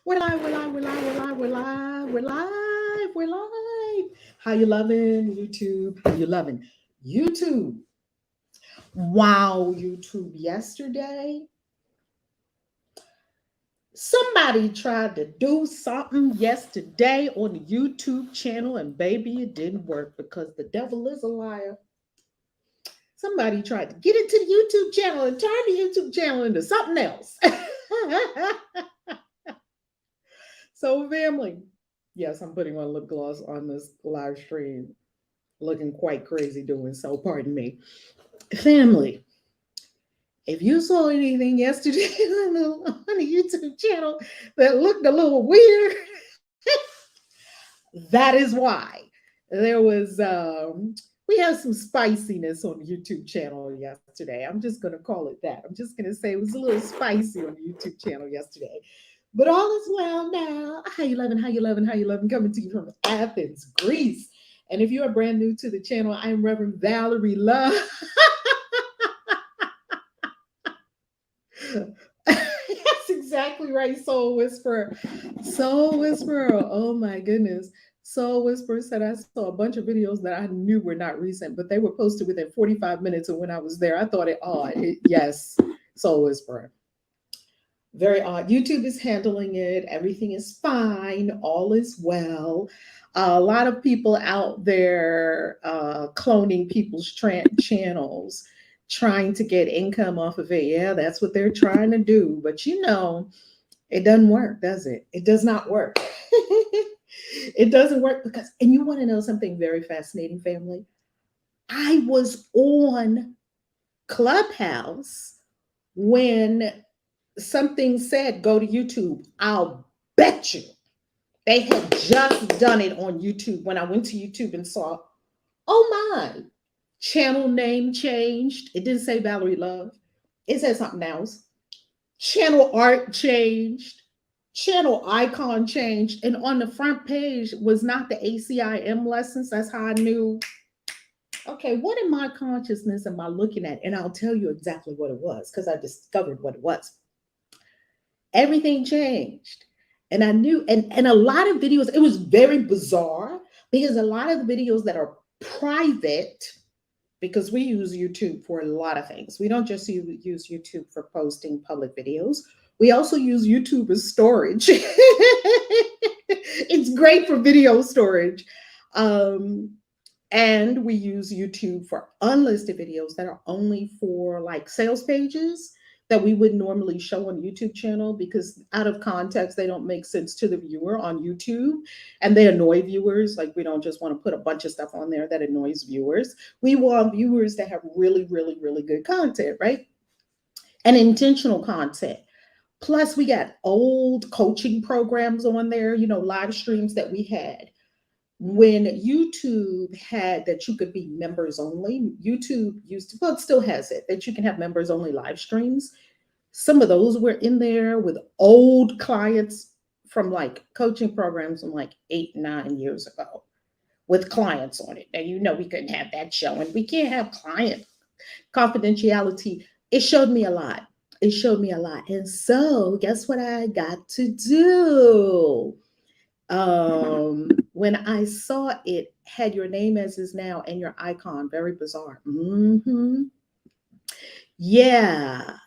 We're live, we're live, we're live, we're live, we're live, we're live, we're live. How you loving YouTube? How you loving YouTube? Wow, YouTube. Yesterday, somebody tried to do something yesterday on the YouTube channel, and baby, it didn't work because the devil is a liar. Somebody tried to get into the YouTube channel and turn the YouTube channel into something else. So, family, yes, I'm putting on lip gloss on this live stream, looking quite crazy doing so, pardon me. Family, if you saw anything yesterday on the YouTube channel that looked a little weird, that is why. There was, we had some spiciness on the YouTube channel yesterday. I'm just going to call it that. I'm just going to say it was a little spicy on the YouTube channel yesterday. But all is well now. How you loving? How you loving? How you loving? Coming to you from Athens, Greece. And if you are brand new to the channel, I am Reverend Valerie Love. That's exactly right, Soul Whisperer. Soul Whisperer. Oh my goodness. Soul Whisperer said I saw a bunch of videos that I knew were not recent, but they were posted within 45 minutes of when I was there. I thought it odd. Yes, Soul Whisperer. Very odd. YouTube is handling it. Everything is fine. All is well. A lot of people out there cloning people's channels, trying to get income off of it. Yeah, that's what they're trying to do. But it doesn't work, does it? It does not work. It doesn't work because, and you want to know something very fascinating, family? I was on Clubhouse when something said go to YouTube. I'll bet you they had just done it on YouTube when I went to YouTube and saw, oh my, channel name changed. It didn't say Valerie Love, it said something else. Channel art changed, channel icon changed, and on the front page was not the ACIM lessons. That's how I knew, okay, what in my consciousness am I looking at? And I'll tell you exactly what it was because I discovered what it was. Everything changed. And I knew, and a lot of videos, it was very bizarre because a lot of the videos that are private, because we use YouTube for a lot of things. We don't just use YouTube for posting public videos. We also use YouTube as storage. It's great for video storage. And we use YouTube for unlisted videos that are only for like sales pages that we would normally show on YouTube channel because out of context, they don't make sense to the viewer on YouTube and they annoy viewers. Like we don't just want to put a bunch of stuff on there that annoys viewers. We want viewers to have really, really, really good content, right? And intentional content. Plus we got old coaching programs on there, live streams that we had. When YouTube had that you could be members only, YouTube used to, well, it still has it, that you can have members only live streams. Some of those were in there with old clients from like coaching programs from like 8-9 years ago with clients on it. Now, we couldn't have that showing. We can't have client confidentiality. It showed me a lot. It showed me a lot. And so, guess what I got to do? When I saw it had your name as is now and your icon, very bizarre. Yeah,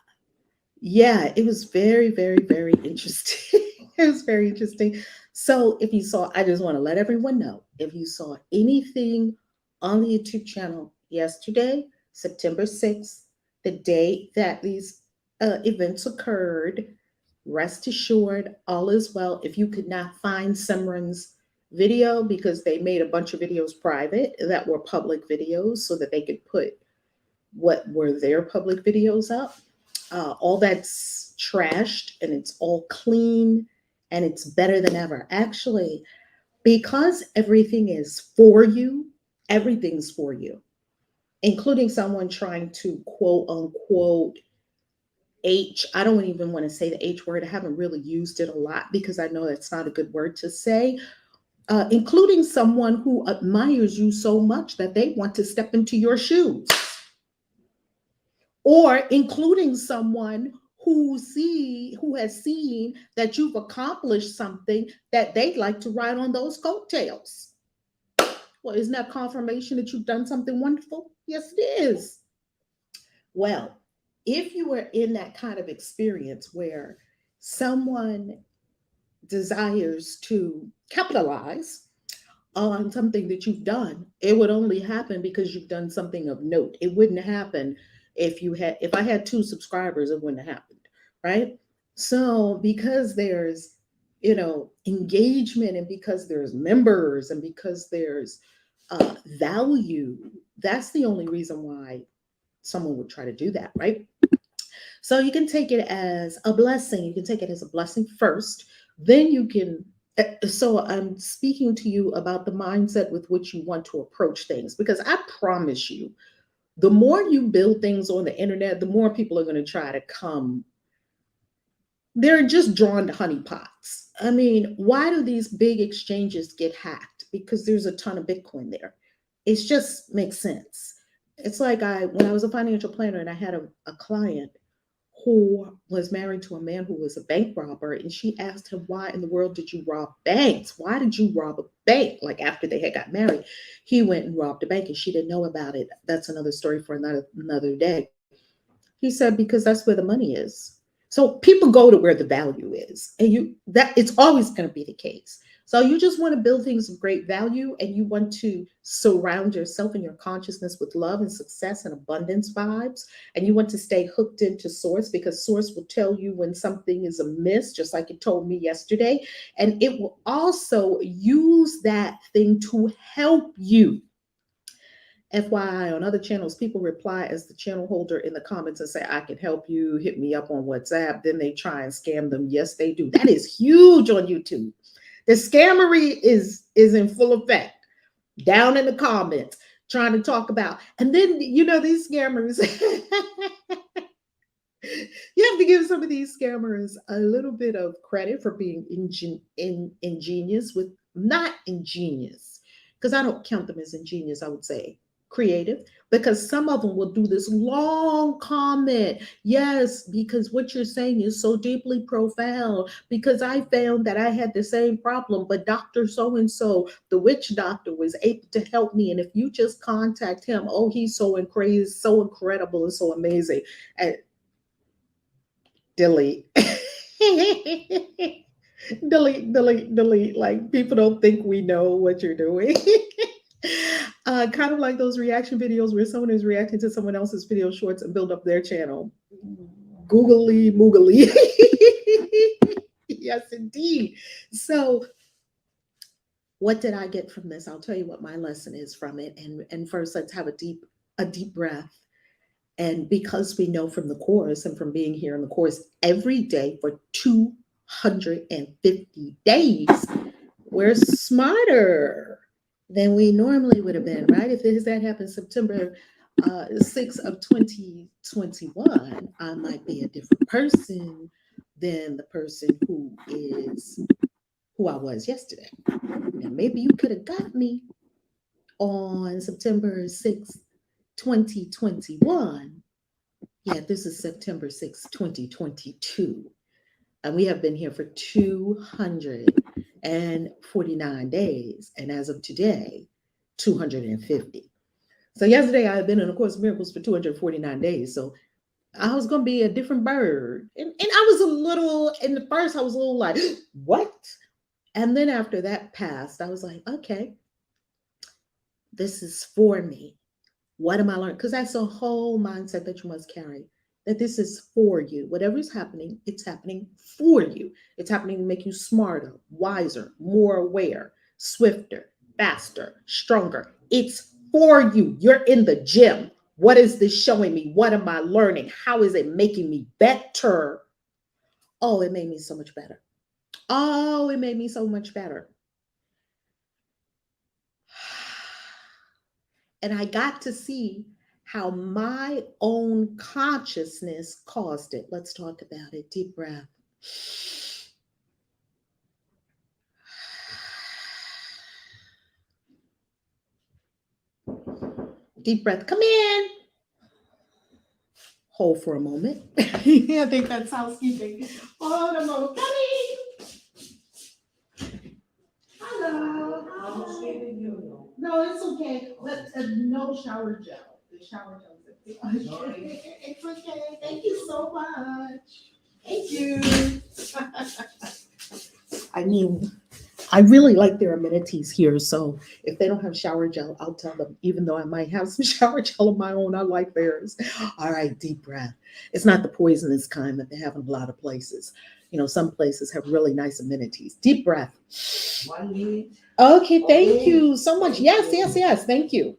it was very, very, very interesting. It was very interesting. So if you saw, I just want to let everyone know, if you saw anything on the YouTube channel yesterday, September 6th, the day that these events occurred, rest assured, all is well. If you could not find Simran's video because they made a bunch of videos private that were public videos so that they could put what were their public videos up, all that's trashed and it's all clean and it's better than ever. Actually, because everything is for you, everything's for you, including someone trying to quote unquote I don't even want to say the H word. I haven't really used it a lot because I know that's not a good word to say. Including someone who admires you so much that they want to step into your shoes. Or including someone who has seen that you've accomplished something that they'd like to ride on those coattails. Well, isn't that confirmation that you've done something wonderful? Yes, it is. Well, if you were in that kind of experience where someone desires to capitalize on something that you've done, it would only happen because you've done something of note. It wouldn't happen if I had 2 subscribers, it wouldn't have happened, right? So because there's engagement, and because there's members, and because there's value, that's the only reason why someone would try to do that, right? So you can take it as a blessing. You can take it as a blessing first. Then you can. So I'm speaking to you about the mindset with which you want to approach things, because I promise you, the more you build things on the internet, the more people are going to try to come. They're just drawn to honeypots. I mean, why do these big exchanges get hacked? Because there's a ton of Bitcoin there. It just makes sense. It's like when I was a financial planner and I had a client who was married to a man who was a bank robber, and she asked him, why in the world did you rob banks? Why did you rob a bank? Like, after they had got married, he went and robbed a bank, and she didn't know about it. That's another story for another day. He said, because that's where the money is. So people go to where the value is, and it's always going to be the case. So you just want to build things of great value, and you want to surround yourself and your consciousness with love and success and abundance vibes. And you want to stay hooked into source, because source will tell you when something is amiss, just like it told me yesterday. And it will also use that thing to help you. FYI, on other channels, people reply as the channel holder in the comments and say, I can help you, hit me up on WhatsApp. Then they try and scam them. Yes, they do. That is huge on YouTube. The scammery is in full effect down in the comments, trying to talk about. And then, these scammers, you have to give some of these scammers a little bit of credit for being ingenious with, not ingenious, because I don't count them as ingenious, I would say creative, because some of them will do this long comment. Yes, because what you're saying is so deeply profound, because I found that I had the same problem, but Dr. So-and-so, the witch doctor, was able to help me. And if you just contact him, oh, he's so crazy, so incredible, and so amazing. And delete. delete. Like, people don't think we know what you're doing. Kind of like those reaction videos where someone is reacting to someone else's video shorts and build up their channel. Googly moogly. Yes, indeed. So what did I get from this? I'll tell you what my lesson is from it. And first, let's have a deep breath. And because we know from the course and from being here in the course every day for 250 days, we're smarter than we normally would have been, right? If that happened September 6th of 2021, I might be a different person than the person who I was yesterday. Now, maybe you could have got me on September 6th, 2021. Yeah, this is September 6th, 2022. And we have been here for 249 days. And as of today, 250. So yesterday I had been in A Course in Miracles for 249 days. So I was going to be a different bird. And I was a little, in the first, I was a little like, what? And then after that passed, I was like, okay, this is for me. What am I learning? Because that's a whole mindset that you must carry. That this is for you. Whatever is happening, it's happening for you. It's happening to make you smarter, wiser, more aware, swifter, faster, stronger. It's for you. You're in the gym. What is this showing me? What am I learning? How is it making me better? Oh, it made me so much better. Oh, it made me so much better. And I got to see how my own consciousness caused it. Let's talk about it. Deep breath. Deep breath. Come in. Hold for a moment. I think that's housekeeping. Hold a moment. Hello. No, it's okay. No shower gel. The shower gel is okay. It's okay. Thank you so much. Thank you. I mean, I really like their amenities here. So if they don't have shower gel, I'll tell them, even though I might have some shower gel of my own, I like theirs. All right, deep breath. It's not the poisonous kind that they have in a lot of places. You know, some places have really nice amenities. Deep breath. 1 minute. Okay, thank you so much. Yes. Thank you.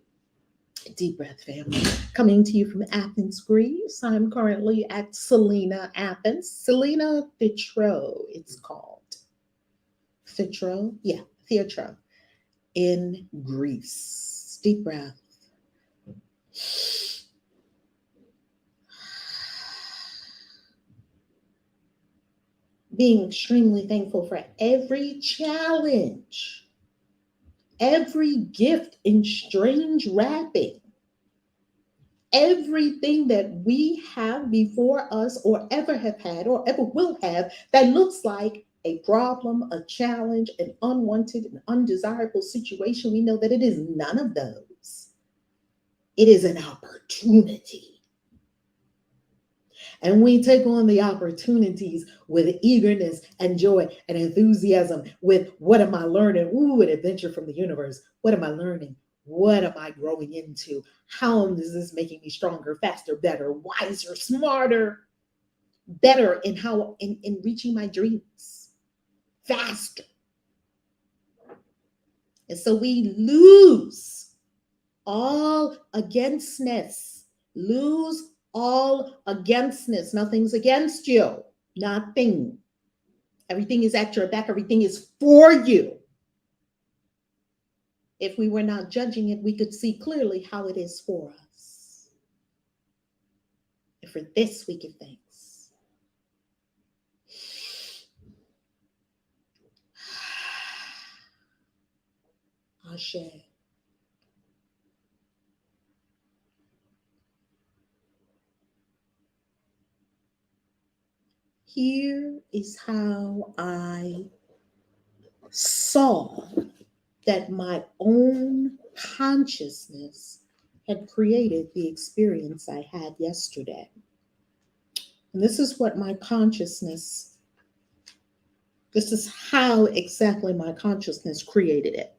Deep breath, family. Coming to you from Athens, Greece. I'm currently at Selena, Athens. Selena Theatro, it's called. Theatro? Yeah, Theatro in Greece. Deep breath. Being extremely thankful for every challenge, every gift in strange wrapping, everything that we have before us or ever have had or ever will have that looks like a problem, a challenge, an unwanted and undesirable situation. We know that it is none of those. It is an opportunity. And we take on the opportunities with eagerness and joy and enthusiasm with what am I learning? Ooh, an adventure from the universe. What am I learning? What am I growing into? How is this making me stronger, faster, better, wiser, smarter, better in reaching my dreams faster? And so we lose all againstness, lose all againstness. Nothing's against you. Nothing. Everything is at your back. Everything is for you. If we were not judging it, we could see clearly how it is for us. And for this, we give thanks. Ashe. Here is how I saw that my own consciousness had created the experience I had yesterday. And this is what my consciousness, this is how exactly my consciousness created it.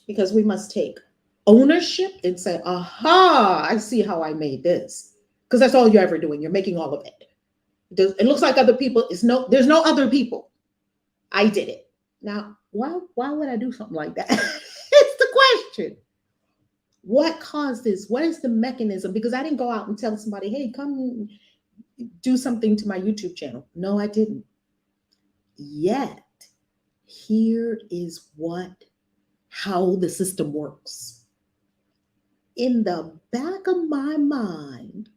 Because we must take ownership and say, aha, I see how I made this. Because that's all you're ever doing. You're making all of it. It looks like other people. There's no other people. I did it. Now, why would I do something like that? It's the question. What caused this? What is the mechanism? Because I didn't go out and tell somebody, hey, come do something to my YouTube channel. No, I didn't. Yet, here is how the system works. In the back of my mind,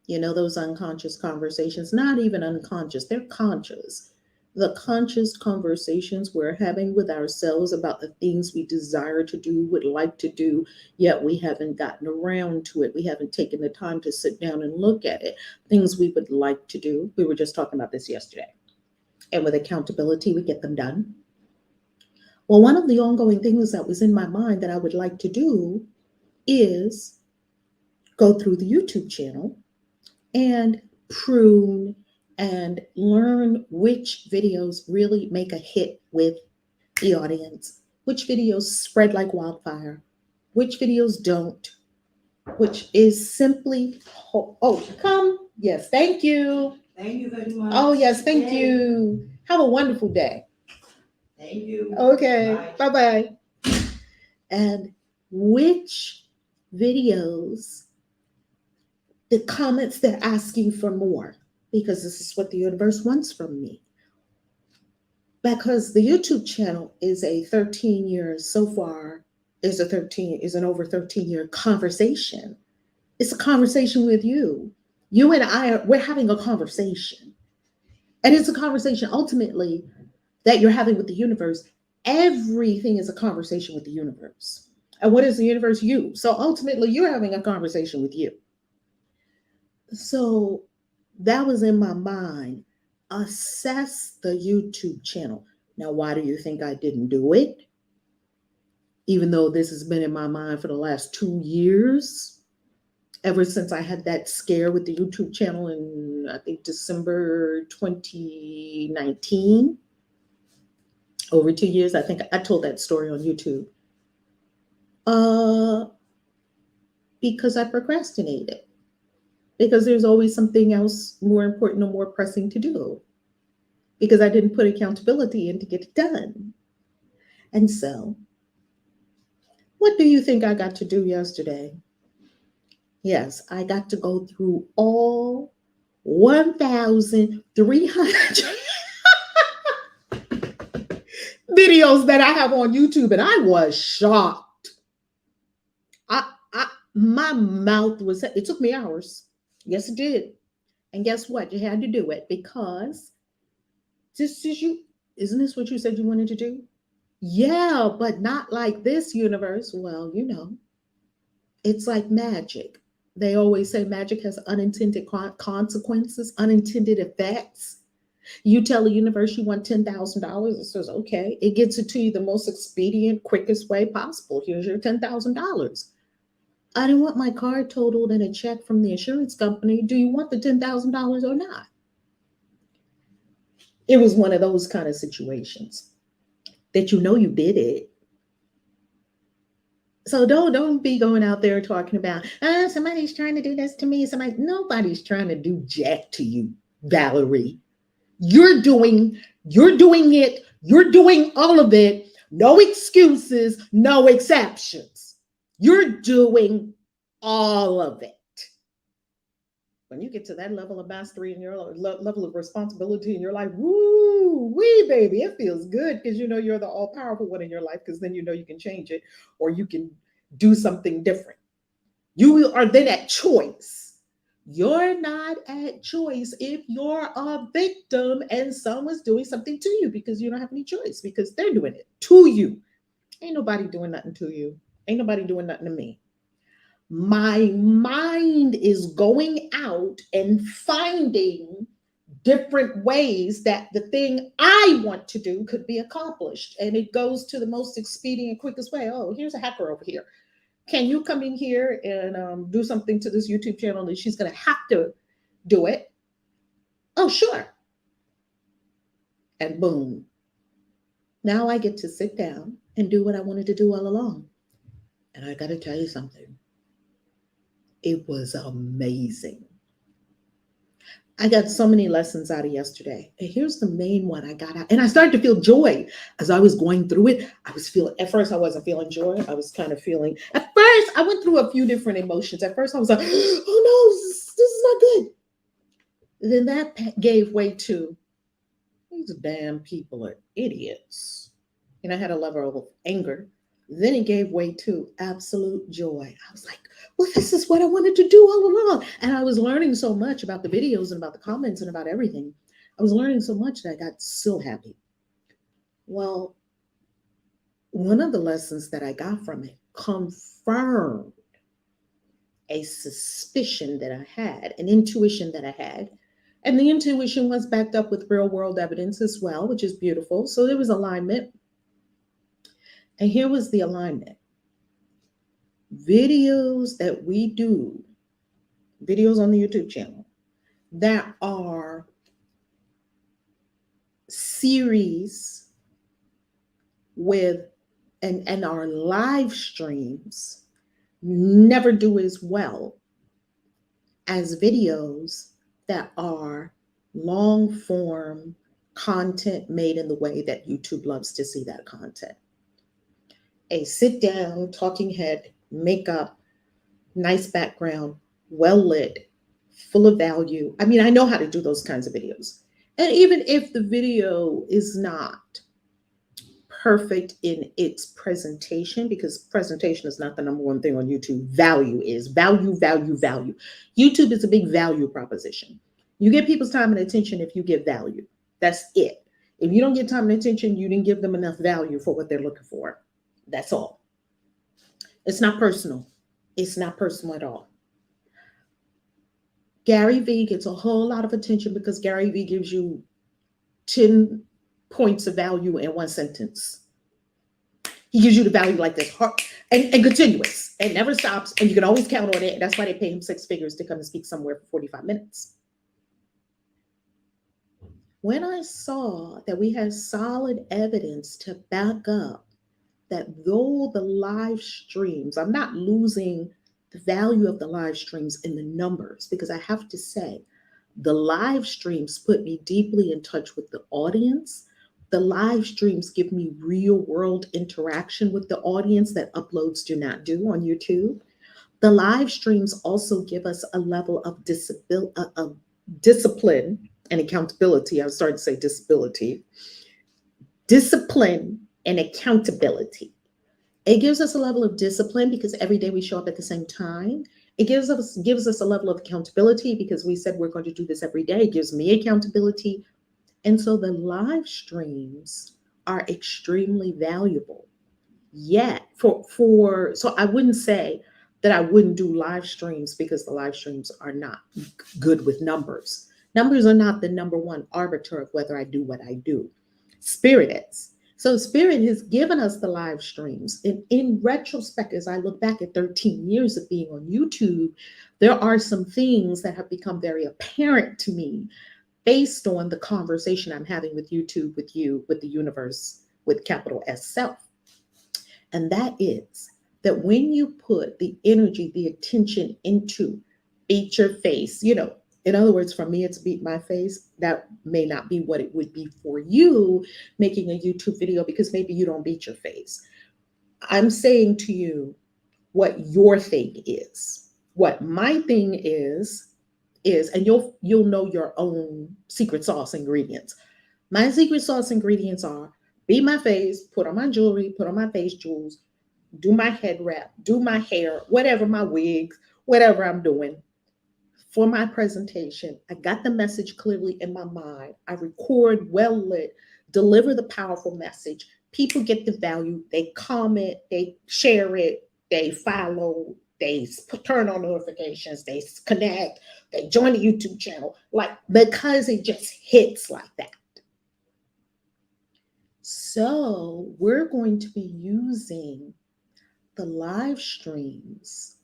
you know, those unconscious conversations, not even unconscious, they're conscious. The conscious conversations we're having with ourselves about the things we desire to do, would like to do, yet we haven't gotten around to it. We haven't taken the time to sit down and look at it. Things we would like to do. We were just talking about this yesterday. And with accountability, we get them done. Well, one of the ongoing things that was in my mind that I would like to do is go through the YouTube channel and prune and learn which videos really make a hit with the audience, which videos spread like wildfire, which videos don't, which is simply, come. Yes, thank you. Thank you very much. Oh, yes, thank you. Have a wonderful day. Thank you. Okay, bye-bye. And which videos, the comments, they're asking for more, because this is what the universe wants from me. Because the YouTube channel is a 13 years so far, is an over 13-year conversation. It's a conversation with you. You and we're having a conversation. And it's a conversation ultimately that you're having with the universe. Everything is a conversation with the universe. And what is the universe? You. So ultimately, you're having a conversation with you. So that was in my mind. Assess the YouTube channel. Now, why do you think I didn't do it? Even though this has been in my mind for the last 2 years, ever since I had that scare with the YouTube channel in, I think, December 2019, over 2 years. I think I told that story on YouTube. Uh, because I procrastinated. Because there's always something else more important or more pressing to do. Because I didn't put accountability in to get it done. And so, what do you think I got to do yesterday? Yes, I got to go through all 1,300 videos that I have on YouTube, and I was shocked. My mouth was, it took me hours. Yes, it did. And guess what? You had to do it because this is you. Isn't this what you said you wanted to do? Yeah, but not like this universe. Well, it's like magic. They always say magic has unintended consequences, unintended effects. You tell the universe you want $10,000, it says, okay, it gets it to you the most expedient, quickest way possible. Here's your $10,000. I didn't want my car totaled and a check from the insurance company. Do you want the $10,000 or not? It was one of those kind of situations that you did it. So don't be going out there talking about somebody's trying to do this to me. Nobody's trying to do jack to you, Valerie. You're doing it. You're doing all of it. No excuses, no exceptions. You're doing all of it. When you get to that level of mastery in your level of responsibility in your life, woo wee, baby, it feels good because you're the all powerful one in your life because then you can change it or you can do something different. You are then at choice. You're not at choice if you're a victim and someone's doing something to you because you don't have any choice because they're doing it to you. Ain't nobody doing nothing to you. Ain't nobody doing nothing to me. My mind is going out and finding different ways that the thing I want to do could be accomplished. And it goes to the most expedient, quickest way. Oh, here's a hacker over here. Can you come in here and do something to this YouTube channel? And she's going to have to do it. Oh, sure. And boom. Now I get to sit down and do what I wanted to do all along. And I got to tell you something. It was amazing. I got so many lessons out of yesterday. And here's the main one I got out. And I started to feel joy as I was going through it. At first, I wasn't feeling joy. I was kind of feeling, at first, I went through a few different emotions. At first, I was like, oh no, this is not good. Then that gave way to, these damn people are idiots. And I had a level of anger. Then it gave way to absolute joy. I was like, well, this is what I wanted to do all along. And I was learning so much about the videos and about the comments and about everything. I was learning so much that I got so happy. Well, one of the lessons that I got from it confirmed a suspicion that I had, an intuition that I had. And the intuition was backed up with real world evidence as well, which is beautiful. So there was alignment. And here was the alignment. Videos that we do, videos on the YouTube channel that are series with and our live streams never do as well as videos that are long form content made in the way that YouTube loves to see that content. A sit down talking head, makeup, nice background, well lit, full of value. I mean, I know how to do those kinds of videos. And even if the video is not perfect in its presentation, because presentation is not the number one thing on YouTube, value is value, value, value. YouTube is a big value proposition. You get people's time and attention if you give value. That's it. If you don't get time and attention, you didn't give them enough value for what they're looking for. That's all. It's not personal. It's not personal at all. Gary Vee gets a whole lot of attention because Gary Vee gives you 10 points of value in one sentence. He gives you the value like this, and continuous, and never stops, and you can always count on it. That's why they pay him six figures to come and speak somewhere for 45 minutes. When I saw that we had solid evidence to back up that though the live streams, I'm not losing the value of the live streams in the numbers, because I have to say, the live streams put me deeply in touch with the audience. The live streams give me real world interaction with the audience that uploads do not do on YouTube. The live streams also give us a level of discipline and accountability. I was starting to say disability. Discipline and accountability. It gives us a level of discipline because every day we show up at the same time. It gives us a level of accountability because we said we're going to do this every day. It gives me accountability. And so the live streams are extremely valuable. Yet so I wouldn't say that I wouldn't do live streams because the live streams are not good with numbers. Numbers are not the number one arbiter of whether I do what I do. Spirit is. So Spirit has given us the live streams. And in retrospect, as I look back at 13 years of being on YouTube, there are some things that have become very apparent to me based on the conversation I'm having with YouTube, with you, with the universe, with capital S self. And that is that when you put the energy, the attention into beat your face, in other words, for me, it's beat my face. That may not be what it would be for you making a YouTube video because maybe you don't beat your face. I'm saying to you what your thing is. What my thing is, and you'll know your own secret sauce ingredients. My secret sauce ingredients are beat my face, put on my jewelry, put on my face jewels, do my head wrap, do my hair, whatever, my wigs, whatever I'm doing for my presentation. I got the message clearly in my mind. I record well lit, deliver the powerful message. People get the value. They comment, they share it, they follow, they turn on notifications, they connect, they join the YouTube channel, because it just hits like that. So we're going to be using the live streams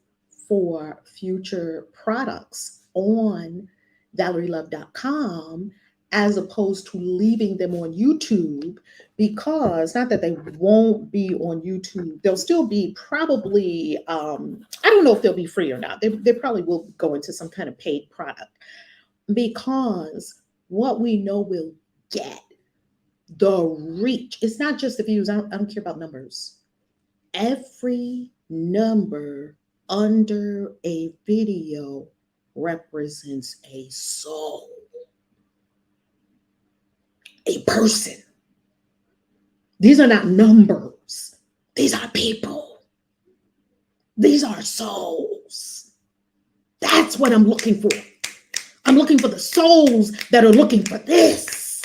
for future products on ValerieLove.com as opposed to leaving them on YouTube, because not that they won't be on YouTube, they'll still be probably, I don't know if they'll be free or not. They probably will go into some kind of paid product, because what we know we'll get, the reach, it's not just the views. I don't care about numbers. Every number under a video represents a soul, a person. These are not numbers. These are people. These are souls. That's what I'm looking for. I'm looking for the souls that are looking for this.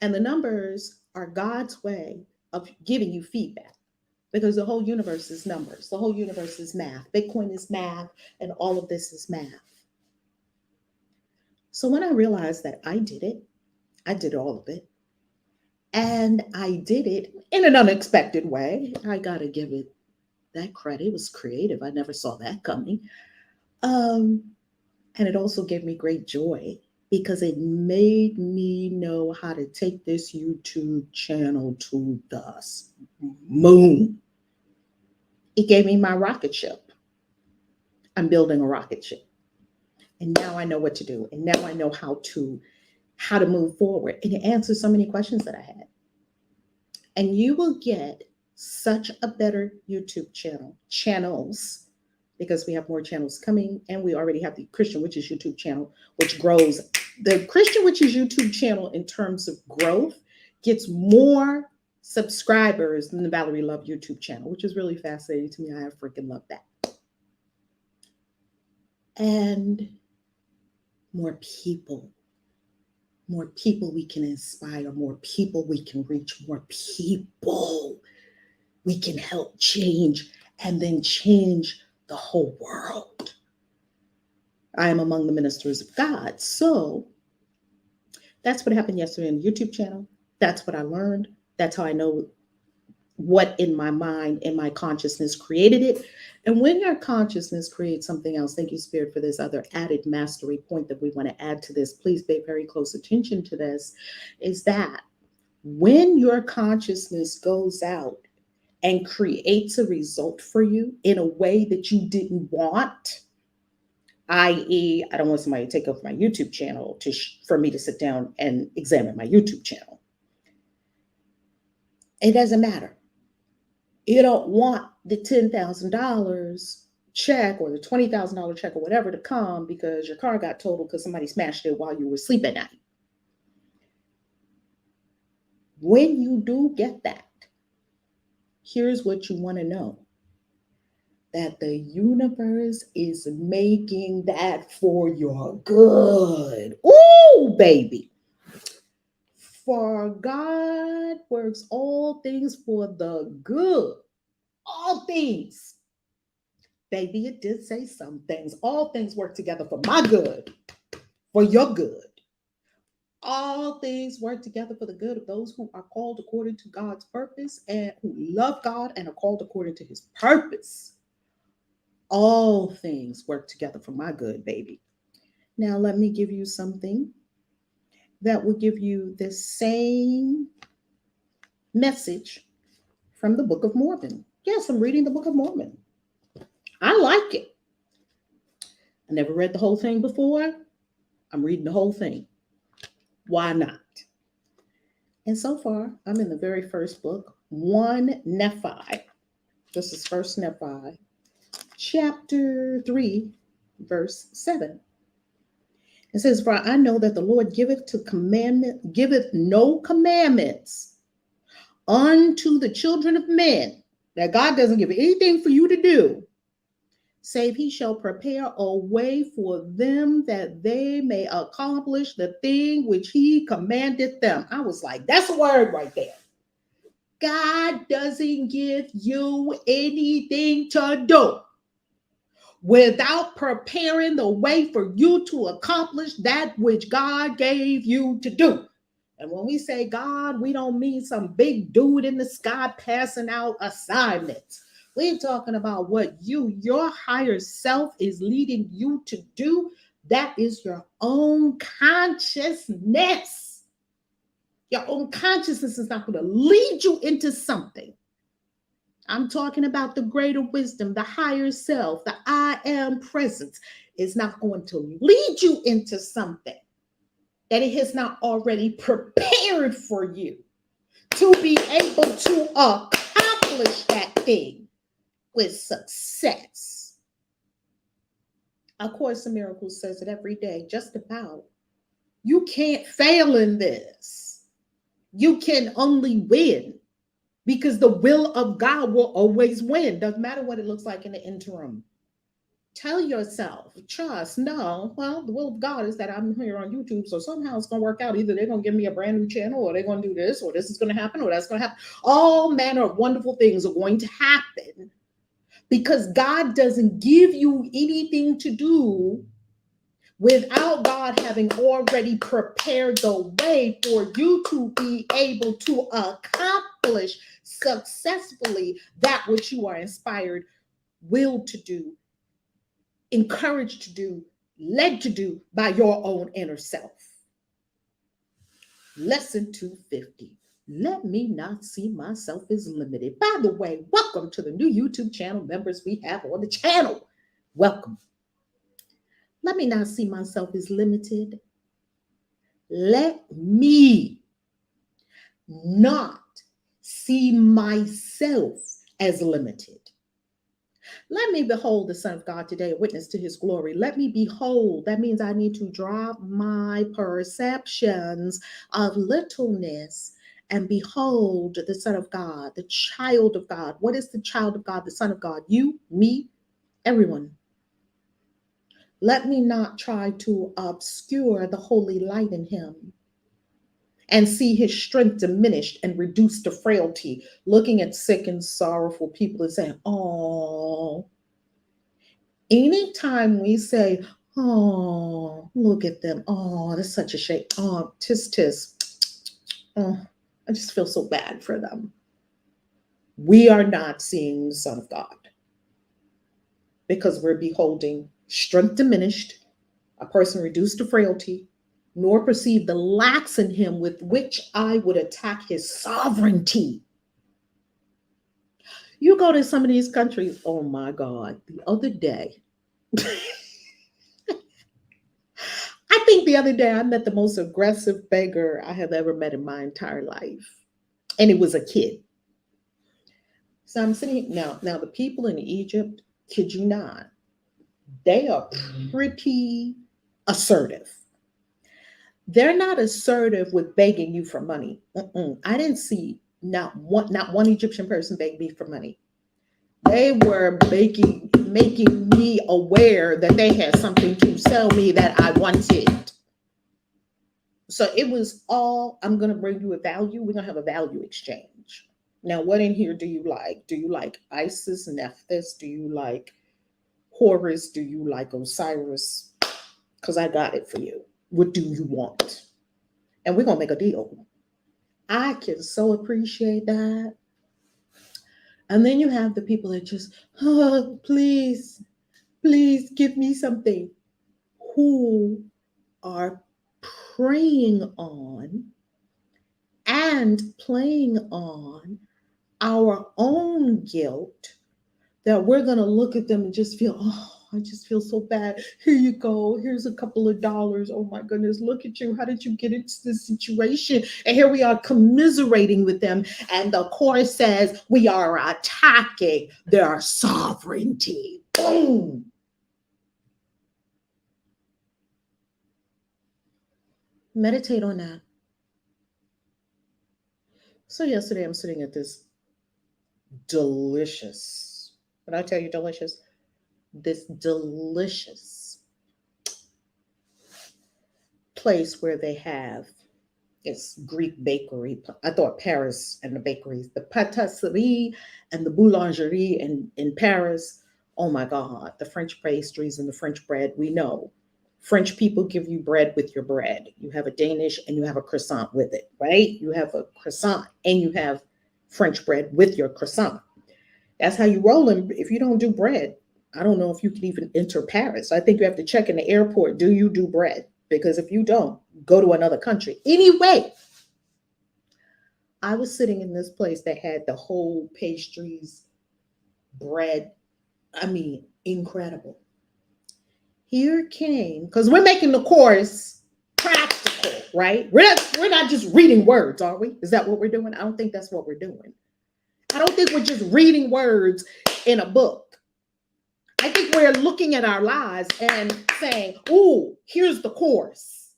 And the numbers are God's way of giving you feedback, because the whole universe is numbers. The whole universe is math. Bitcoin is math, and all of this is math. So when I realized that I did all of it, and I did it in an unexpected way. I got to give it that credit. It was creative. I never saw that coming. And it also gave me great joy because it made me know how to take this YouTube channel to the moon. It gave me my rocket ship. I'm building a rocket ship. And now I know what to do. And now I know how to move forward. And it answers so many questions that I had. And you will get such a better YouTube channels, because we have more channels coming, and we already have the Christian Witches YouTube channel, which grows. The Christian Witches YouTube channel, in terms of growth, gets more subscribers than the Valerie Love YouTube channel, which is really fascinating to me. I freaking love that. And more people we can inspire, more people we can reach, more people we can help change, and then change the whole world. I am among the ministers of God. So that's what happened yesterday on the YouTube channel. That's what I learned. That's how I know what in my mind, in my consciousness created it. And when your consciousness creates something else, thank you, Spirit, for this other added mastery point that we want to add to this. Please pay very close attention to this, is that when your consciousness goes out and creates a result for you in a way that you didn't want, i.e., I don't want somebody to take over my YouTube channel for me to sit down and examine my YouTube channel. It doesn't matter. You don't want the $10,000 check or the $20,000 check or whatever to come because your car got totaled because somebody smashed it while you were asleep at night. When you do get that, here's what you want to know: that the universe is making that for your good. Ooh, baby. For God works all things for the good. All things. Baby, it did say some things. All things work together for my good, for your good. All things work together for the good of those who are called according to God's purpose and who love God and are called according to his purpose. All things work together for my good, baby. Now, let me give you something that will give you the same message from the Book of Mormon. Yes, I'm reading the Book of Mormon. I like it. I never read the whole thing before. I'm reading the whole thing. Why not? And so far, I'm in the very first book, 1 Nephi. This is First Nephi, chapter 3, verse 7. It says, "For I know that the Lord giveth no commandments unto the children of men," that God doesn't give anything for you to do, "save he shall prepare a way for them that they may accomplish the thing which he commanded them." I was like, that's a word right there. God doesn't give you anything to do without preparing the way for you to accomplish that which God gave you to do. And when we say God, we don't mean some big dude in the sky passing out assignments. We're talking about what your higher self is leading you to do. That is your own consciousness. Your own consciousness is not going to lead you into something. I'm talking about the greater wisdom, the higher self, the I am presence is not going to lead you into something that it has not already prepared for you to be able to accomplish that thing with success. A Course in Miracles says it every day, just about. You can't fail in this. You can only win, because the will of God will always win. Doesn't matter what it looks like in the interim. Tell yourself, trust, no, well, the will of God is that I'm here on YouTube, so somehow it's going to work out. Either they're going to give me a brand new channel, or they're going to do this, or this is going to happen, or that's going to happen. All manner of wonderful things are going to happen because God doesn't give you anything to do without God having already prepared the way for you to be able to accomplish successfully that which you are inspired, willed to do, encouraged to do, led to do by your own inner self. Lesson 250. Let me not see myself as limited. By the way, welcome to the new YouTube channel members we have on the channel. Welcome. Let me not see myself as limited. Let me not see myself as limited. Let me behold the Son of God today, a witness to his glory. Let me behold. That means I need to drop my perceptions of littleness and behold the Son of God, the child of God. What is the child of God, the Son of God? You, me, everyone. Let me not try to obscure the holy light in him and see his strength diminished and reduced to frailty, looking at sick and sorrowful people and saying, oh. Anytime we say, Oh, look at them. Oh, that's such a shame. Oh, tis tis. Oh, I just feel so bad for them. We are not seeing the Son of God because we're beholding strength diminished, a person reduced to frailty, nor perceive the lacks in him with which I would attack his sovereignty. You go to some of these countries, oh my God, the other day, I think the other day I met the most aggressive beggar I have ever met in my entire life. And it was a kid. So I'm sitting now the people in Egypt, kid you not, they are pretty assertive. They're not assertive with begging you for money. Mm-mm. I didn't see not one Egyptian person beg me for money. They were making me aware that they had something to sell me that I wanted. So it was all, I'm going to bring you a value. We're going to have a value exchange. Now, what in here do you like? Do you like Isis, Nephthys? Do you like Horus? Do you like Osiris? Because I got it for you. What do you want? And we're going to make a deal. I can so appreciate that. And then you have the people that just, oh, please, please give me something, who are preying on and playing on our own guilt, that we're going to look at them and just feel, oh, I just feel so bad. Here you go. Here's a couple of dollars. Oh my goodness, look at you. How did you get into this situation? And here we are commiserating with them. And the chorus says we are attacking their sovereignty. Boom. Meditate on that. So yesterday I'm sitting at this delicious, when I tell you delicious, this delicious place where they have, it's Greek bakery. I thought Paris and the bakeries, the patisserie and the boulangerie in Paris. Oh my God, the French pastries and the French bread. We know French people give you bread with your bread. You have a Danish and you have a croissant with it, right? You have a croissant and you have French bread with your croissant. That's how you roll them. If you don't do bread, I don't know if you can even enter Paris. I think you have to check in the airport. Do you do bread? Because if you don't, go to another country. Anyway, I was sitting in this place that had the whole pastries, bread. I mean, incredible. Here came, because we're making the course practical, right? We're not just reading words, are we? Is that what we're doing? I don't think that's what we're doing. I don't think we're just reading words in a book. I think we're looking at our lives and saying, "Ooh, here's the course."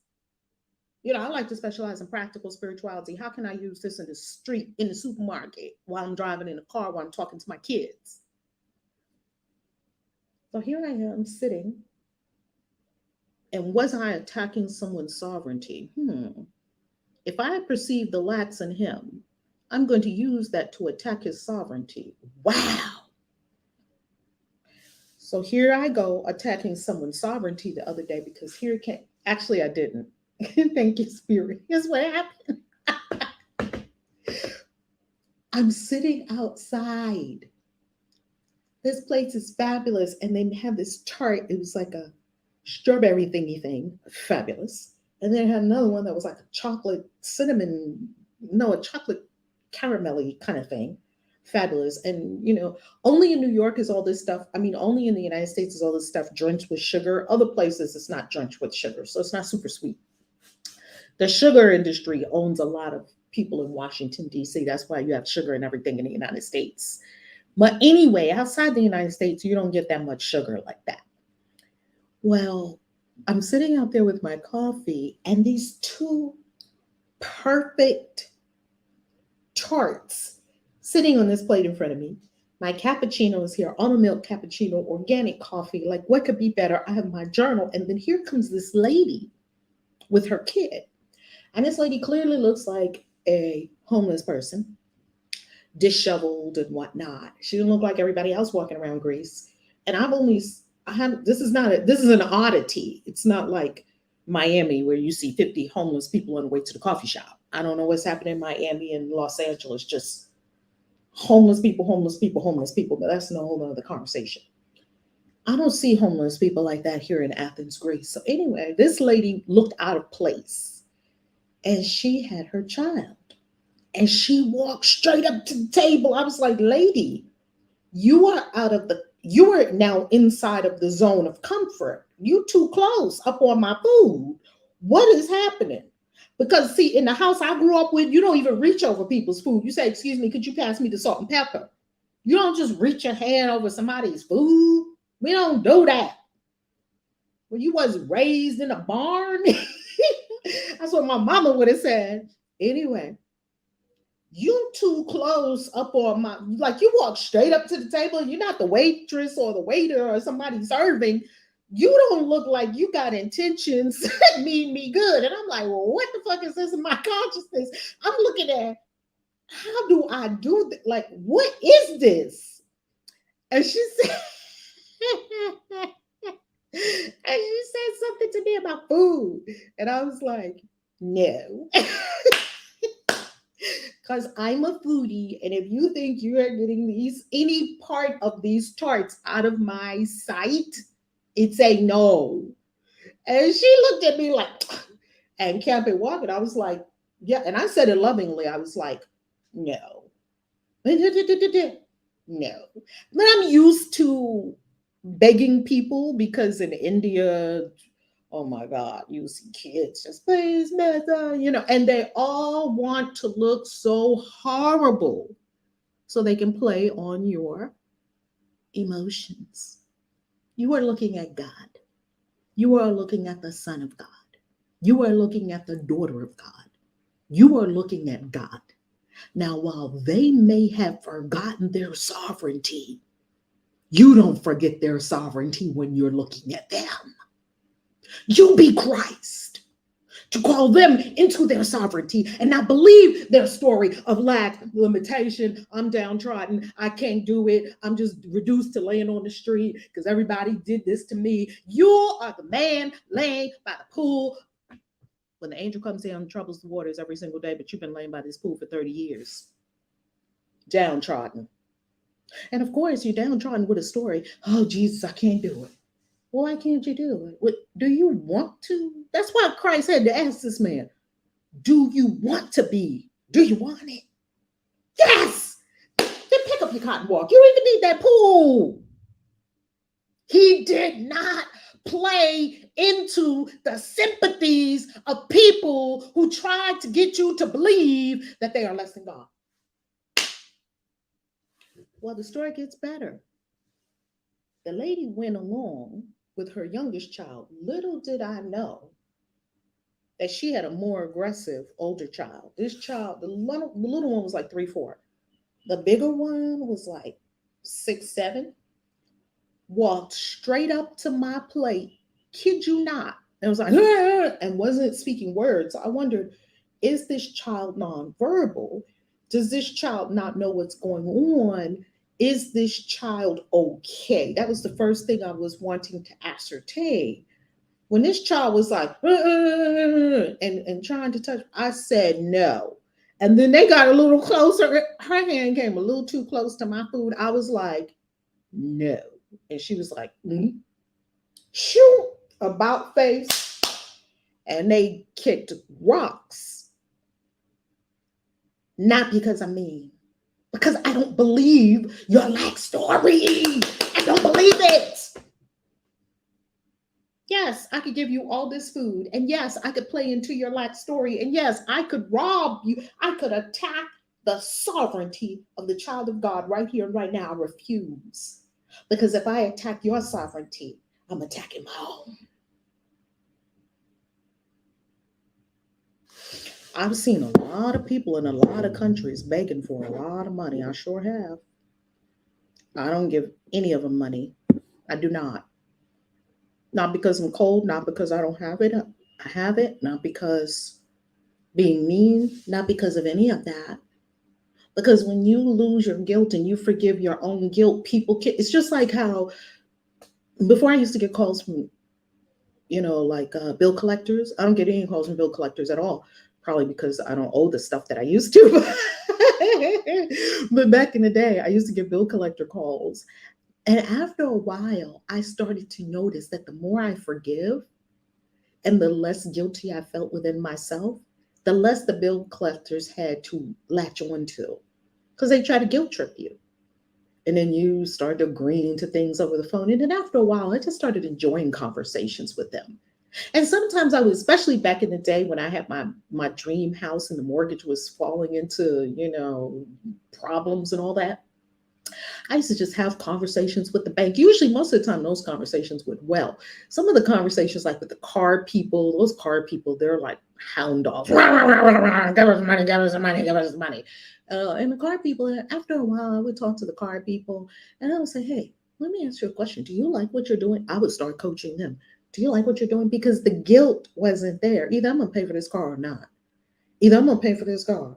You know, I like to specialize in practical spirituality. How can I use this in the street, in the supermarket, while I'm driving in the car, while I'm talking to my kids? So here I am sitting, and was I attacking someone's sovereignty? If I perceive the lacks in him, I'm going to use that to attack his sovereignty. Wow. So here I go attacking someone's sovereignty the other day, because here it came. Actually, I didn't. Thank you, Spirit. Here's what happened. I'm sitting outside. This place is fabulous. And they have this tart. It was like a strawberry thingy thing. Fabulous. And then I had another one that was like a chocolate cinnamon, no, a chocolate caramelly kind of thing. Fabulous. And, only in New York is all this stuff. I mean, only in the United States is all this stuff drenched with sugar. Other places it's not drenched with sugar. So it's not super sweet. The sugar industry owns a lot of people in Washington, D.C. That's why you have sugar and everything in the United States. But anyway, outside the United States, you don't get that much sugar like that. Well, I'm sitting out there with my coffee, and these two perfect tarts sitting on this plate in front of me. My cappuccino is here, almond milk cappuccino, organic coffee. Like, what could be better? I have my journal, and then here comes this lady with her kid. And this lady clearly looks like a homeless person, disheveled and whatnot. She didn't look like everybody else walking around Greece. And this is an oddity. It's not like Miami where you see 50 homeless people on the way to the coffee shop. I don't know what's happening in Miami and Los Angeles, just homeless people, homeless people, homeless people, but that's no whole other conversation. I don't see homeless people like that here in Athens, Greece. So anyway, this lady looked out of place and she had her child and she walked straight up to the table. I was like, lady, you are now inside of the zone of comfort. You too close up on my food. What is happening? Because see, in the house I grew up with, you don't even reach over people's food. You say, excuse me, could you pass me the salt and pepper? You don't just reach your hand over somebody's food. We don't do that. Well, you was raised in a barn. That's what my mama would have said. Anyway, you too close up on my, like you walk straight up to the table. You're not the waitress or the waiter or somebody serving. You don't look like you got intentions that mean me good. And I'm like, well, what the fuck is this in my consciousness? I'm looking at, how do I do that? Like, what is this? And she said, and she said something to me about food. And I was like, no. Because I'm a foodie, and if you think you are getting any part of these tarts out of my sight, it's a no. And she looked at me like, and kept it walking. I was like, yeah. And I said it lovingly. I was like, no. No. But I'm used to begging people because in India, oh my God, you see kids just please, mother, and they all want to look so horrible so they can play on your emotions. You are looking at God. You are looking at the Son of God. You are looking at the daughter of God. You are looking at God. Now, while they may have forgotten their sovereignty, you don't forget their sovereignty when you're looking at them. You be Christ to call them into their sovereignty and not believe their story of lack, limitation. I'm downtrodden. I can't do it. I'm just reduced to laying on the street because everybody did this to me. You are the man laying by the pool when the angel comes down and troubles the waters every single day, but you've been laying by this pool for 30 years. Downtrodden. And of course, you're downtrodden with a story. Oh, Jesus, I can't do it. Why can't you do it? What, do you want to? That's why Christ had to ask this man, do you want to be? Do you want it? Yes! Then pick up your cotton walk. You don't even need that pool. He did not play into the sympathies of people who tried to get you to believe that they are less than God. Well, the story gets better. The lady went along with her youngest child. Little did I know that she had a more aggressive older child. This child, the little one was like 3, 4. The bigger one was like 6, 7. Walked straight up to my plate, kid you not, and was like, and wasn't speaking words. I wondered, is this child nonverbal? Does this child not know what's going on? Is this child okay? That was the first thing I was wanting to ascertain. When this child was like, and trying to touch, I said no. And then they got a little closer. Her hand came a little too close to my food. I was like, no. And she was like, shoot, about face. And they kicked rocks. Not because I'm mean, because I don't believe your lack story. I don't believe it. Yes, I could give you all this food. And yes, I could play into your lack story. And yes, I could rob you. I could attack the sovereignty of the child of God right here and right now. I refuse. Because if I attack your sovereignty, I'm attacking my own. I've seen a lot of people in a lot of countries begging for a lot of money. I sure have. I don't give any of them money. I do not. Not because I'm cold, not because I don't have it. I have it, not because being mean, not because of any of that. Because when you lose your guilt and you forgive your own guilt, people can, it's just like how Before I used to get calls from, like bill collectors. I don't get any calls from bill collectors at all. Probably because I don't owe the stuff that I used to. But back in the day, I used to get bill collector calls. And after a while, I started to notice that the more I forgive and the less guilty I felt within myself, the less the bill collectors had to latch on to because they try to guilt trip you. And then you start agreeing to things over the phone. And then after a while, I just started enjoying conversations with them. And sometimes I was, especially back in the day when I had my dream house and the mortgage was falling into, problems and all that. I used to just have conversations with the bank. Usually, most of the time, those conversations went well. Some of the conversations, like with the card people, those card people, they're like hound dogs. Give us money, give us money, give us money. And the card people, after a while, I would talk to the card people and I would say, hey, let me ask you a question. Do you like what you're doing? I would start coaching them. Do you like what you're doing? Because the guilt wasn't there. Either I'm going to pay for this car or not. Either I'm going to pay for this car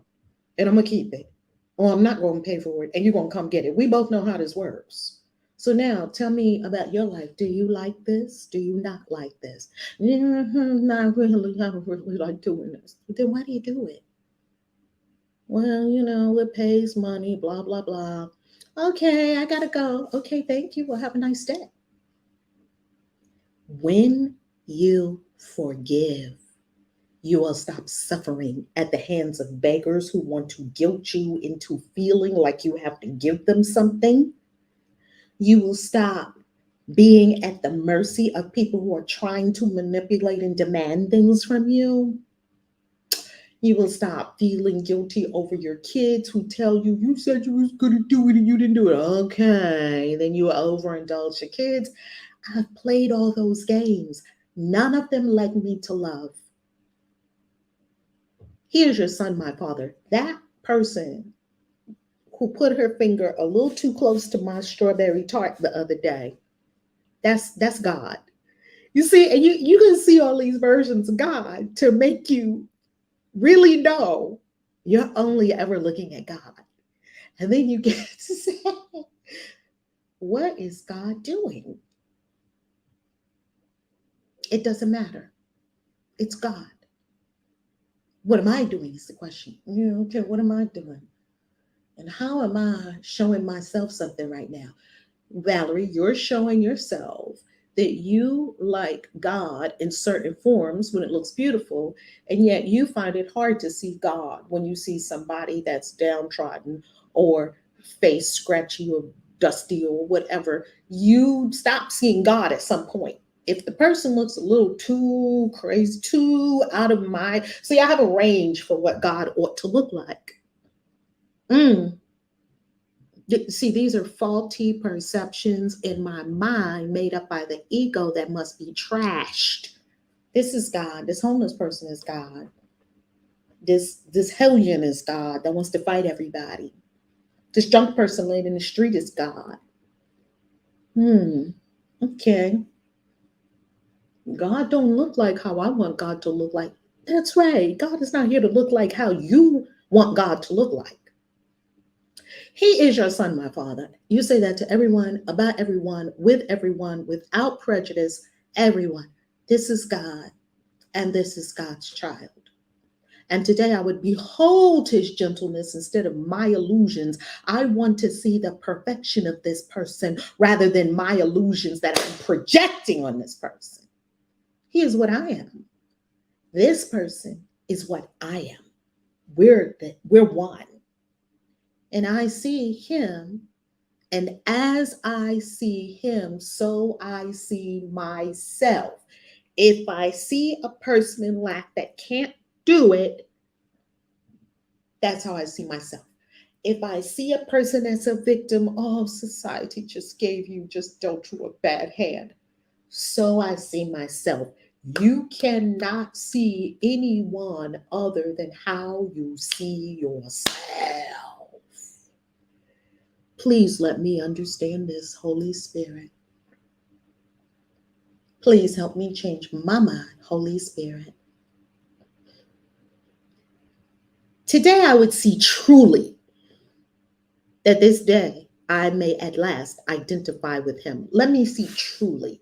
and I'm going to keep it, or I'm not going to pay for it and you're going to come get it. We both know how this works. So now tell me about your life. Do you like this? Do you not like this? Not really. I don't really like doing this. Then why do you do it? Well, it pays money, blah, blah, blah. Okay, I got to go. Okay, thank you. Well, have a nice day. When you forgive, you will stop suffering at the hands of beggars who want to guilt you into feeling like you have to give them something. You will stop being at the mercy of people who are trying to manipulate and demand things from you. You will stop feeling guilty over your kids who tell you, you said you was going to do it and you didn't do it. Okay, then you overindulge your kids. I've played all those games. None of them led me to love. Here's your son, my father. That person who put her finger a little too close to my strawberry tart the other day, that's God. You see, and you can see all these versions of God to make you really know you're only ever looking at God. And then you get to say, what is God doing? It doesn't matter. It's God. What am I doing is the question. Okay, what am I doing? And how am I showing myself something right now? Valerie, you're showing yourself that you like God in certain forms when it looks beautiful, and yet you find it hard to see God when you see somebody that's downtrodden or face scratchy or dusty or whatever. You stop seeing God at some point. If the person looks a little too crazy, too out of my, see, I have a range for what God ought to look like. See, these are faulty perceptions in my mind made up by the ego that must be trashed. This is God. This homeless person is God. This hellion is God that wants to fight everybody. This drunk person laying in the street is God. Okay. God don't look like how I want God to look like. That's right. God is not here to look like how you want God to look like. He is your son, my father. You say that to everyone, about everyone, without prejudice, everyone. This is God, and this is God's child. And today I would behold his gentleness instead of my illusions. I want to see the perfection of this person rather than my illusions that I'm projecting on this person. He is what I am. This person is what I am. We're one. And I see him. And as I see him, so I see myself. If I see a person in lack that can't do it, that's how I see myself. If I see a person as a victim, oh, society just dealt you a bad hand, so I see myself. You cannot see anyone other than how you see yourself. Please let me understand this, Holy Spirit. Please help me change my mind, Holy Spirit. Today, I would see truly that this day I may at last identify with him. Let me see truly.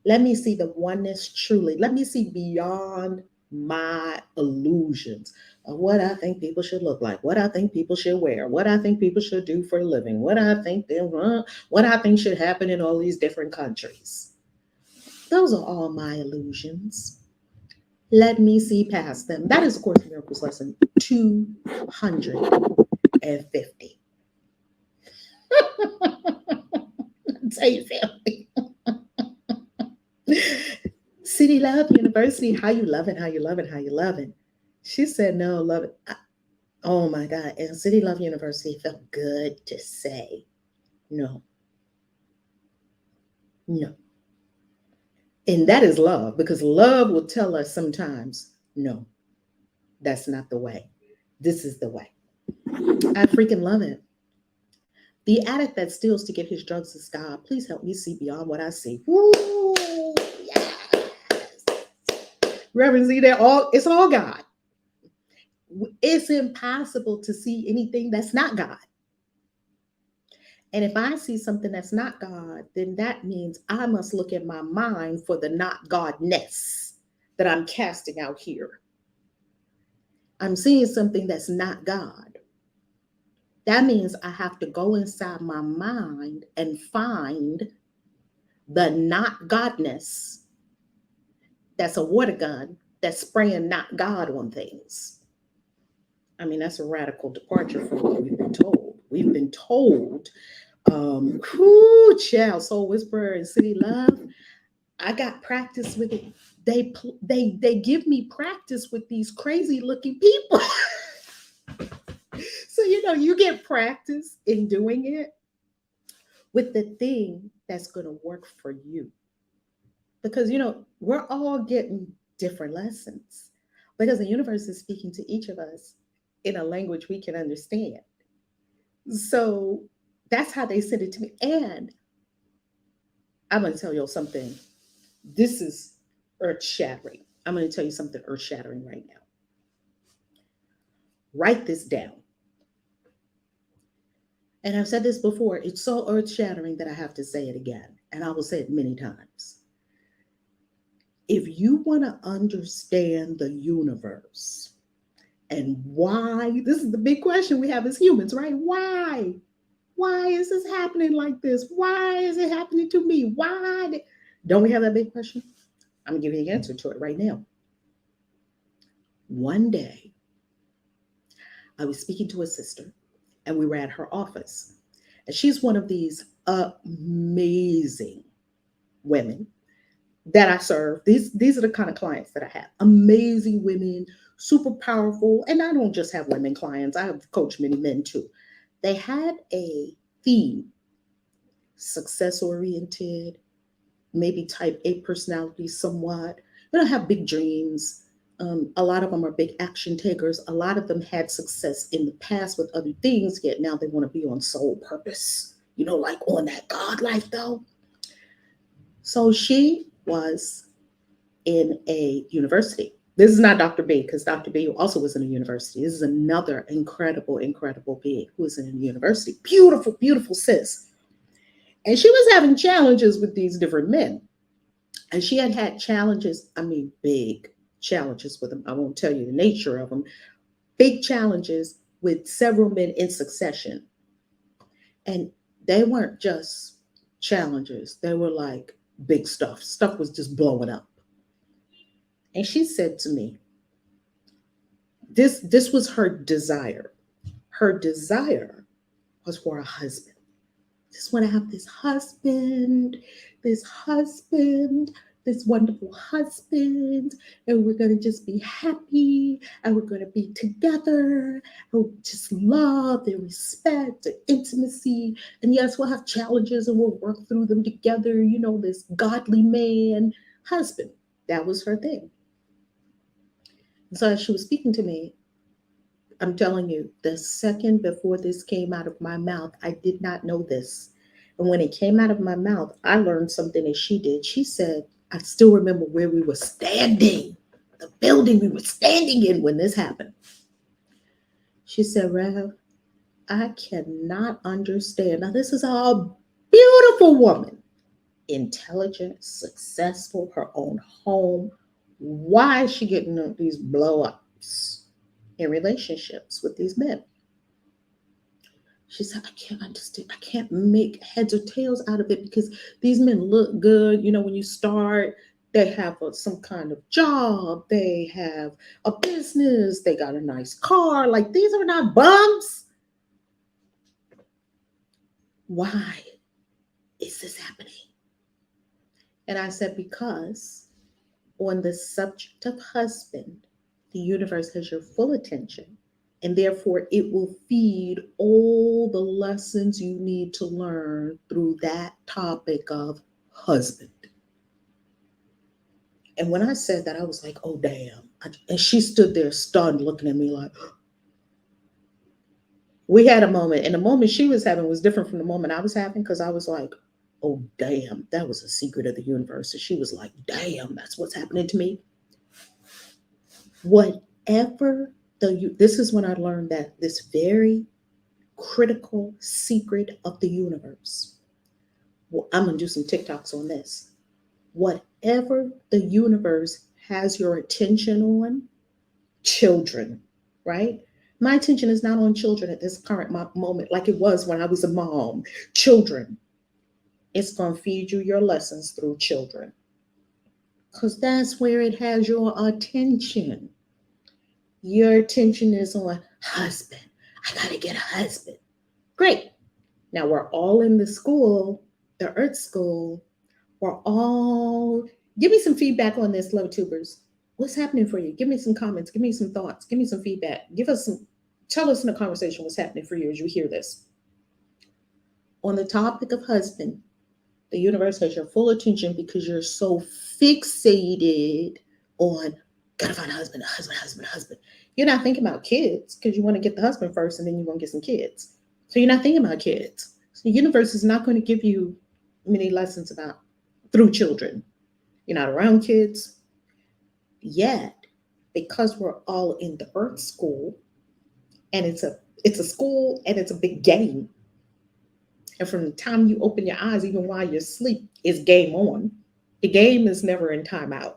Let me see the oneness truly. Let me see beyond my illusions of what I think people should look like, what I think people should wear, what I think people should do for a living, what I think should happen in all these different countries. Those are all my illusions. Let me see past them. That is, of course, Miracles Lesson 250. Tell you family. City Love University, how you loving, how you loving, how you loving. She said, no, love it. Oh my God. And City Love University felt good to say, no, no. And that is love because love will tell us sometimes, no, that's not the way. This is the way. I freaking love it. The addict that steals to get his drugs is God. Please help me see beyond what I see. Woo! Yes. Reverend Z, it's all God. It's impossible to see anything that's not God. And if I see something that's not God, then that means I must look at my mind for the not Godness that I'm casting out here. I'm seeing something that's not God. That means I have to go inside my mind and find the not Godness that's a water gun that's spraying not God on things. I mean, that's a radical departure from what we've been told. We've been told, child, Soul Whisperer and City Love. I got practice with it. They give me practice with these crazy looking people. So you get practice in doing it with the thing that's going to work for you. Because we're all getting different lessons because the universe is speaking to each of us in a language we can understand. So that's how they sent it to me. And I'm going to tell you something. This is earth shattering. I'm going to tell you something earth shattering right now. Write this down. And I've said this before. It's so earth shattering that I have to say it again. And I will say it many times. If you want to understand the universe and why, this is the big question we have as humans, right? Why? Why is this happening like this? Why is it happening to me? Why? Don't we have that big question? I'm going to give you the answer to it right now. One day, I was speaking to a sister, and we were at her office. And she's one of these amazing women that I serve. These are the kind of clients that I have. Amazing women, super powerful. And I don't just have women clients. I have coached many men too. They had a theme, success oriented, maybe type A personality somewhat. They don't have big dreams. A lot of them are big action takers. A lot of them had success in the past with other things, yet now they want to be on soul purpose, like on that God life though. So she was in a university. This is not Dr. B, because Dr. B also was in a university. This is another incredible, incredible being who was in a university. Beautiful, beautiful sis. And she was having challenges with these different men. And she had challenges, big challenges with them. I won't tell you the nature of them. Big challenges with several men in succession. And they weren't just challenges. They were like big stuff. Stuff was just blowing up. And she said to me, this was her desire. Her desire was for a husband. Just want to have this husband, this wonderful husband, and we're going to just be happy, and we're going to be together, and just love and respect and intimacy. And yes, we'll have challenges and we'll work through them together, this godly man, husband. That was her thing. And so as she was speaking to me, I'm telling you, the second before this came out of my mouth, I did not know this. And when it came out of my mouth, I learned something that she did. She said, I still remember where we were standing, the building we were standing in when this happened. She said, Rev, I cannot understand. Now, this is a beautiful woman, intelligent, successful, her own home. Why is she getting these blow ups in relationships with these men? She said, I can't understand. I can't make heads or tails out of it because these men look good. You know, when you start, they have some kind of job, they have a business, they got a nice car. Like, these are not bums. Why is this happening? And I said, because on the subject of husband, the universe has your full attention, and therefore it will feed all the lessons you need to learn through that topic of husband. And when I said that, I was like, oh, damn. And she stood there stunned, looking at me like, we had a moment, and the moment she was having was different from the moment I was having, because I was like, oh, damn, that was a secret of the universe. And she was like, damn, that's what's happening to me. Whatever this is when I learned that this very critical secret of the universe. Well, I'm going to do some TikToks on this. Whatever the universe has your attention on, children, right? My attention is not on children at this current moment like it was when I was a mom. Children. It's going to feed you your lessons through children, because that's where it has your attention. Your attention is on husband. I got to get a husband. Great. Now we're all in the school, the Earth School. We're all, give me some feedback on this, love tubers. What's happening for you? Give me some comments. Give me some thoughts. Give me some feedback. Tell us in the conversation what's happening for you as you hear this. On the topic of husband, the universe has your full attention because you're so fixated on gotta find a husband, a husband, husband, husband. You're not thinking about kids because you want to get the husband first and then you want to get some kids. So you're not thinking about kids. So the universe is not going to give you many lessons about through children. You're not around kids yet, because we're all in the Earth School, and it's a school and it's a big game. And from the time you open your eyes, even while you're asleep, it's game on. The game is never in timeout.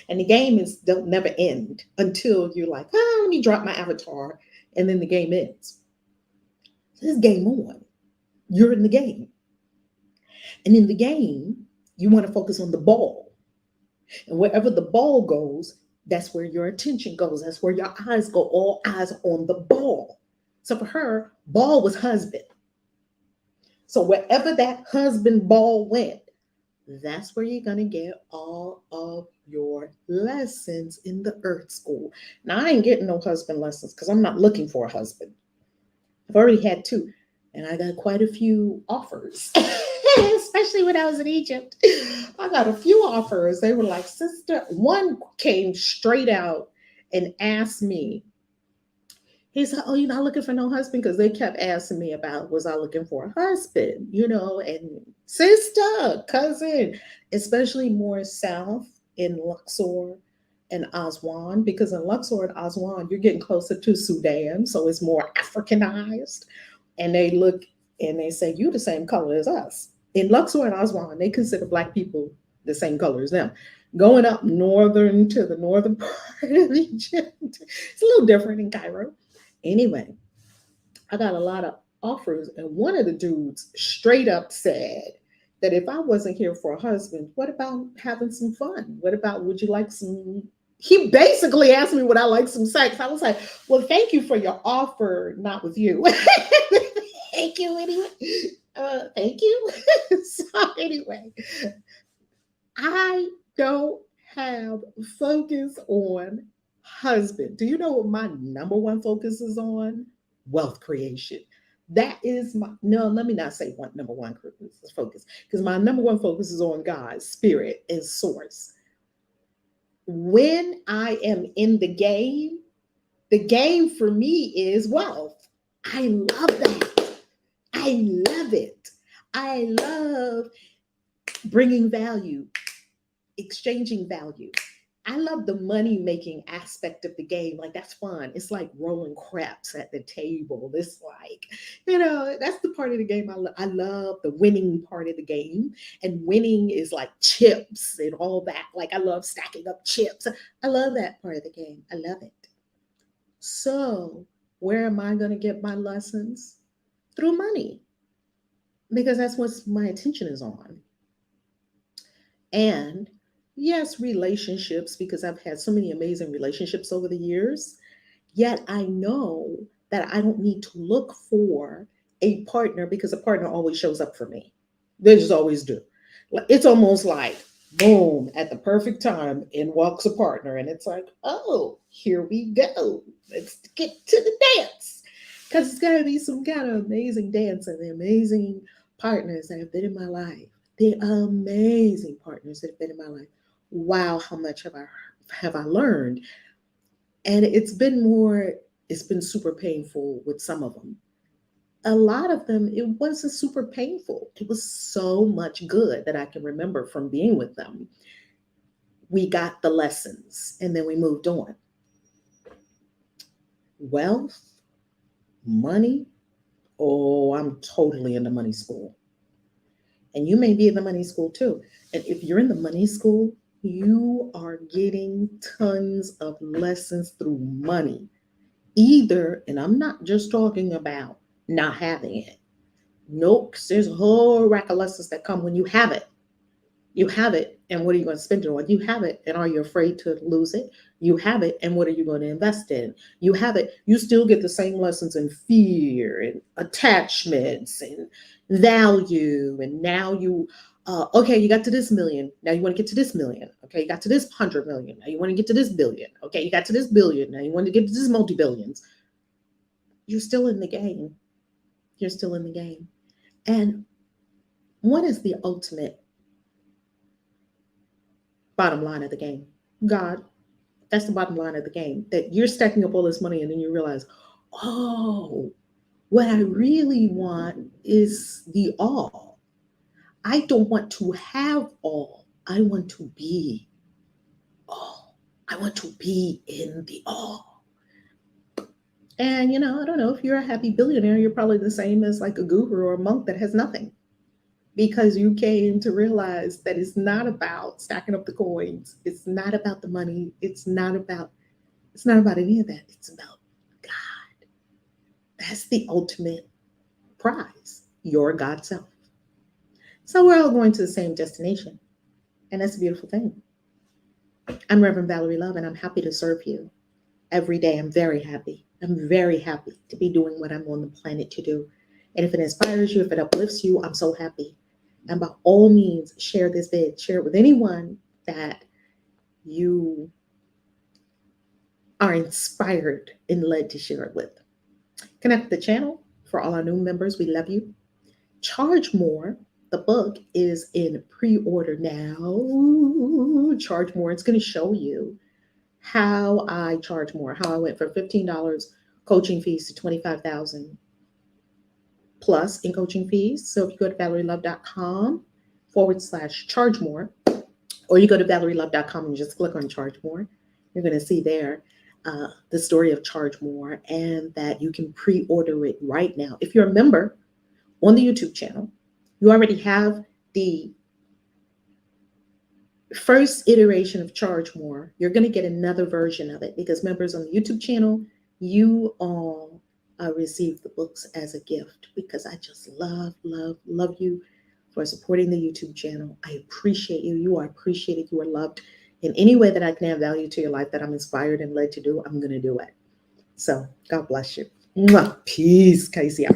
And the game don't never end until you're like, let me drop my avatar, and then the game ends. So it's game on. You're in the game. And in the game, you want to focus on the ball. And wherever the ball goes, that's where your attention goes. That's where your eyes go. All eyes on the ball. So for her, ball was husband. So wherever that husband ball went, that's where you're going to get all of your lessons in the Earth School. Now, I ain't getting no husband lessons because I'm not looking for a husband. I've already had 2, and I got quite a few offers, especially when I was in Egypt. I got a few offers. They were like, sister, one came straight out and asked me, he said, oh, you're not looking for no husband? Because they kept asking me about, was I looking for a husband? And sister, cousin, especially more south in Luxor and Aswan, because in Luxor and Aswan, you're getting closer to Sudan. So it's more Africanized. And they look and they say, you the same color as us. In Luxor and Aswan, they consider Black people the same color as them. Going up northern to the northern part of Egypt, it's a little different in Cairo. Anyway, I got a lot of offers, and one of the dudes straight up said that if I wasn't here for a husband, what about having some fun? What about, would you like some? He basically asked me would I like some sex. I was like, well, thank you for your offer, not with you. Thank you anyway. Thank you. So anyway, I don't have focus on husband. Do you know what my number one focus is on? Wealth creation. That is no, let me not say number one focus, because my number one focus is on God, spirit, and source. When I am in the game for me is wealth. I love that. I love it. I love bringing value, exchanging value. I love the money making aspect of the game. Like that's fun. It's like rolling craps at the table. It's like, that's the part of the game I love the winning part of the game. And winning is like chips and all that. Like I love stacking up chips. I love that part of the game. I love it. So, where am I going to get my lessons? Through money, because that's what my attention is on. And yes, relationships, because I've had so many amazing relationships over the years. Yet I know that I don't need to look for a partner because a partner always shows up for me. They just always do. It's almost like, boom, at the perfect time, in walks a partner. And it's like, oh, here we go. Let's get to the dance. Because it's got to be some kind of amazing dance and the amazing partners that have been in my life. The amazing partners that have been in my life. Wow, how much have I learned? And it's been super painful with some of them. A lot of them, it wasn't super painful. It was so much good that I can remember from being with them. We got the lessons and then we moved on. Wealth, money. Oh, I'm totally in the money school. And you may be in the money school too. And if you're in the money school, you are getting tons of lessons through money. Either, and I'm not just talking about not having it. Nope, 'cause there's a whole rack of lessons that come when you have it. You have it, and what are you going to spend it on? You have it, and are you afraid to lose it? You have it, and what are you going to invest in? You have it, you still get the same lessons in fear and attachments and value. And now okay, you got to this million. Now you want to get to this million. Okay, you got to this 100 million. Now you want to get to this billion. Okay, you got to this billion. Now you want to get to this multi billions. You're still in the game. You're still in the game. And what is the ultimate bottom line of the game? God. That's the bottom line of the game. That you're stacking up all this money and then you realize, oh, what I really want is the all. I don't want to have all. I want to be all. I want to be in the all. And I don't know if you're a happy billionaire, you're probably the same as like a guru or a monk that has nothing, because you came to realize that it's not about stacking up the coins. It's not about the money. It's not about any of that. It's about God. That's the ultimate prize, your God self. So we're all going to the same destination. And that's a beautiful thing. I'm Reverend Valerie Love, and I'm happy to serve you every day. I'm very happy. I'm very happy to be doing what I'm on the planet to do. And if it inspires you, if it uplifts you, I'm so happy. And by all means, share this vid, share it with anyone that you are inspired and led to share it with. Connect the channel. For all our new members, we love you. Charge More. The book is in pre-order now. Charge More. It's going to show you how I charge more, how I went from $15 coaching fees to 25,000 plus in coaching fees. So if you go to valerielove.com/charge more, or you go to valerielove.com and just click on charge more, you're going to see there the story of Charge More, and that you can pre-order it right now. If you're a member on the YouTube channel, you already have the first iteration of Charge More. You're going to get another version of it because members on the YouTube channel, you all receive the books as a gift, because I just love, love, love you for supporting the YouTube channel. I appreciate you. You are appreciated. You are loved. In any way that I can add value to your life, that I'm inspired and led to do, I'm going to do it. So God bless you. Mwah. Peace, Casey.